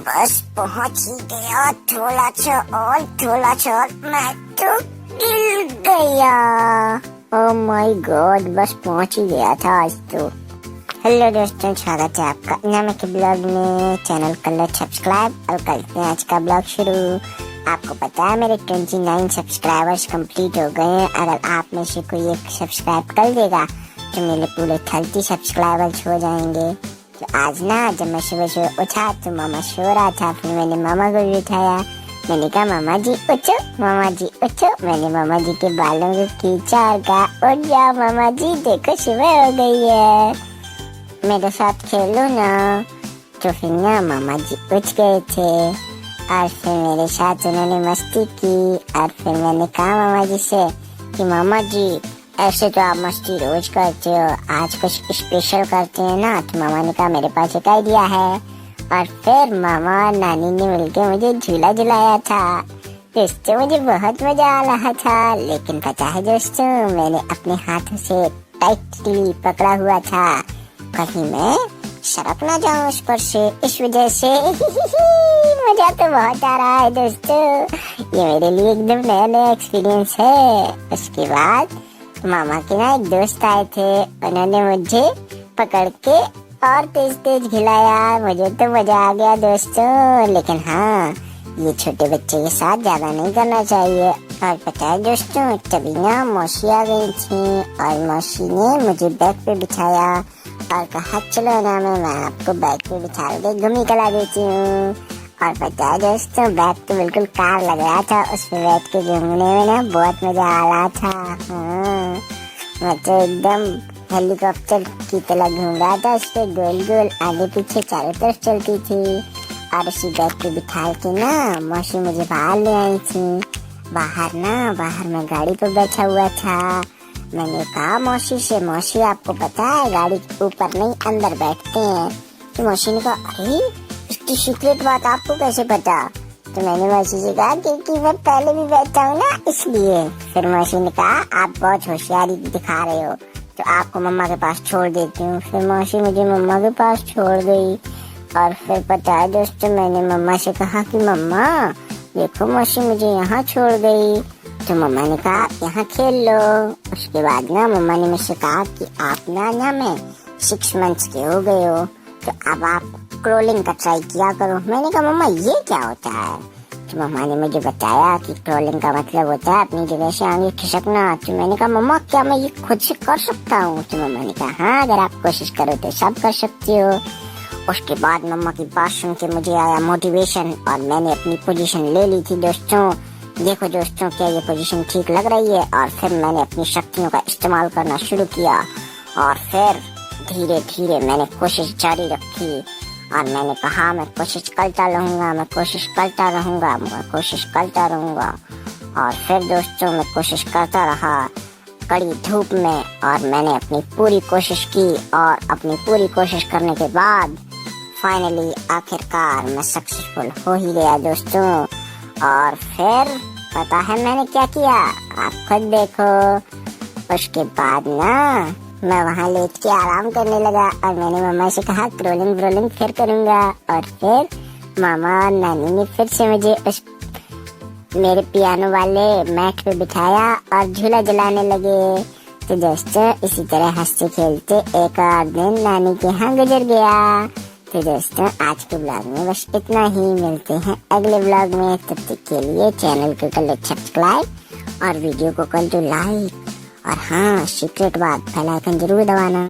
बस पहुंच ही गया, थोड़ा सा और मैं तो गिर गया। ओह माय गॉड, बस पहुंच ही गया था आज तो। हेलो दोस्तों, स्वागत है आपका नमक के ब्लॉग में। चैनल कर लो सब्सक्राइब और करते हैं आज का ब्लॉग शुरू। आपको पता है मेरे 29 सब्सक्राइबर्स कंप्लीट हो गए हैं। अगर आप में से कोई एक सब्सक्राइब कर देगा तो मेरे पूरे 30 सब्सक्राइबर्स हो जाएंगे। तो आज ना जब मैं सुबह सुबह उठा तो मामा सो रहा था, फिर मैंने मामा को भी उठाया। मैंने कहा मामा जी उठो, मामा जी उठो। मैंने मामा जी के बालों को खींचा और कहा उठ जाओ मामा जी, देखो सुबह हो गई है, मेरे साथ खेलो ना। तो फिर ना मामा जी उठ गए थे और फिर मेरे साथ उन्होंने मस्ती की। और फिर मैंने कहा मामा जी से कि मामा जी ऐसे तो आप मस्ती रोज करते हो, आज कुछ स्पेशल करते हैं ना। तो मामा ने कहा मेरे पास एक आइडिया है। और फिर मामा और नानी ने मिलकर मुझे झूला झुलाया था। दोस्तों मुझे बहुत मजा आ रहा था, लेकिन पता है दोस्तों मैंने अपने हाथों से टाइटली पकड़ा हुआ था, कहीं मैं सरक ना जाऊं उस पर से, इस वजह से मजा तो बहुत आ रहा है दोस्तों। ये मेरे लिए एकदम नया नया एक्सपीरियंस है। उसके बाद मामा के ना एक दोस्त आए थे, उन्होंने मुझे पकड़ के और तेज तेज खिलाया। मुझे तो मजा आ गया दोस्तों। लेकिन हाँ, ये छोटे बच्चे के साथ ज्यादा नहीं करना चाहिए। और पता है दोस्तों, तभी ना मौसी आ गई थी और मौसी ने मुझे बैग पे बिठाया और कहा चलो ना मैं आपको बैग पे बिठा के घूमी करा देती हूँ। और पता है दोस्तों, बैग तो बिल्कुल कार लग रहा था, उस पे बैठ के घूमने में ना बहुत मजा आ रहा था। हाँ, मैं तो एकदम हेलीकॉप्टर की तरह घूम रहा था, उस पे गोल गोल आगे पीछे चारों तरफ चलती थी। और उसी बैग पे बिठा के ना मौसी मुझे बाहर ले आई थी। बाहर मैं गाड़ी पे बैठा हुआ था। मैंने कहा मौसी से, मौसी आपको पता है गाड़ी के ऊपर नहीं अंदर बैठते हैं। तो मौसी ने कहा अरे इसकी सीक्रेट बात आपको कैसे पता? तो मैंने मौसी से कहा क्योंकि मैं पहले भी बैठा हूँ ना, इसलिए। फिर मौसी ने कहा आप बहुत होशियारी दिखा रहे हो, तो आपको मम्मा के पास छोड़ देती हूँ। फिर मौसी मुझे मम्मा के पास छोड़ गई। और फिर पता है दोस्तों, मैंने मम्मा से कहा कि मम्मा देखो मौसी मुझे यहाँ छोड़ गई। तो मम्मा ने कहा यहाँ खेल लो। उसके बाद ना मम्मा ने मुझसे कहा कि आप ना मैं 6 मंथ्स के हो गए हो, तो अब आप क्रोलिंग का ट्राई किया करो। मैंने कहा मम्मा ये क्या होता है? तो मम्मा ने मुझे बताया कि क्रोलिंग का मतलब होता है अपनी जगह से आगे खिसकना। तो मैंने कहा मम्मा क्या मैं ये खुद से कर सकता हूँ? तो मम्मा ने कहा हाँ, अगर आप कोशिश करो तो सब कर सकती हो। उसके बाद मम्मा की बात सुन के मुझे आया मोटिवेशन और मैंने अपनी पोजीशन ले ली थी दोस्तों। देखो दोस्तों, क्या ये पोजीशन ठीक लग रही है? और फिर मैंने अपनी शक्तियों का इस्तेमाल करना शुरू किया और फिर धीरे धीरे मैंने कोशिश जारी रखी। और मैंने कहा मैं कोशिश करता रहूंगा, मैं कोशिश करता रहूंगा, मैं कोशिश करता रहूंगा। और फिर दोस्तों मैं कोशिश करता रहा कड़ी धूप में, और मैंने अपनी पूरी कोशिश की। और अपनी पूरी कोशिश करने के बाद फाइनली आखिरकार मैं सक्सेसफुल हो ही गया दोस्तों। और फिर पता है मैंने क्या किया? आप खुद देखो। उसके बाद ना मैं वहाँ लेट के आराम करने लगा और मैंने मम्मा से कहा क्रोलिंग फिर करूँगा। और फिर मामा और नानी ने फिर से मुझे उस मेरे पियानो वाले मैट पे बिठाया और झूला झुलाने लगे। तो दोस्तों इसी तरह हंसते खेलते एक और दिन नानी के यहाँ गुजर गया। तो दोस्तों आज के ब्लॉग में बस इतना ही। मिलते हैं अगले ब्लॉग में, तब तक के लिए चैनल को कर लो सब्सक्राइब और वीडियो को कर दो लाइक। और हाँ, सीक्रेट बात, बेल आइकन जरूर दबाना।